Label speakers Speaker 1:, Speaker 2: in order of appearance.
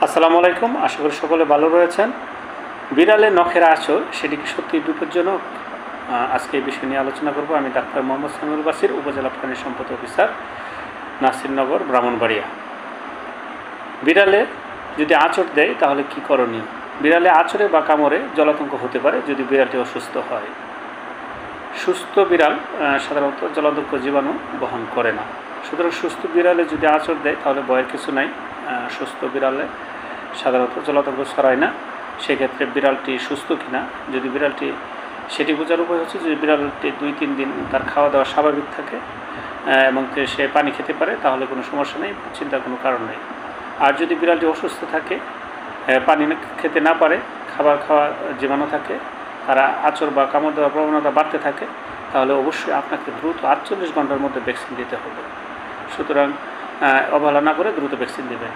Speaker 1: আসসালামু আলাইকুম, আশা করি সকলে ভালো রয়েছেন। বিড়ালের নখের আঁচড় সেটি কি সত্যি বিপজ্জনক? আজকে এই বিষয় নিয়ে আলোচনা করব। আমি ডাক্তার মোহাম্মদ সামিউল বাসির, উপজেলা প্রাণী সম্পদ অফিসার, নাসিরনগর, ব্রাহ্মণবাড়িয়া। বিড়ালে যদি আঁচড় দেয় তাহলে কি করণীয়? বিড়ালে আঁচড়ে বা কামড়ে জলাতঙ্ক হতে পারে যদি বিড়ালটি অসুস্থ হয়। সুস্থ বিড়াল সাধারণত জলাতঙ্ক জীবাণু বহন করে না। সুতরাং সুস্থ বিড়ালে যদি আঁচড় দেয় তাহলে ভয়ের কিছু নাই। সুস্থ বিড়ালে সাধারণত জলাতঙ্ক ছড়ায় না। সেক্ষেত্রে বিড়ালটি সুস্থ কিনা, যদি বিড়ালটি, সেটি বোঝার উপায় হচ্ছে যদি বিড়ালটি 2-3 দিন তার খাওয়া দাওয়া স্বাভাবিক থাকে এবং সে পানি খেতে পারে, তাহলে কোনো সমস্যা নেই, চিন্তার কোনো কারণ নেই। আর যদি বিড়ালটি অসুস্থ থাকে, পানি খেতে না পারে, খাবার খাওয়া জীবাণু থাকে, তারা আঁচড় বা কামড় দেওয়ার প্রবণতা বাড়তে থাকে, তাহলে অবশ্যই আপনাকে দ্রুত 48 ঘন্টার মধ্যে ভ্যাকসিন দিতে হবে। সুতরাং অবহেলা না করে দ্রুত ভ্যাকসিন দেবেন।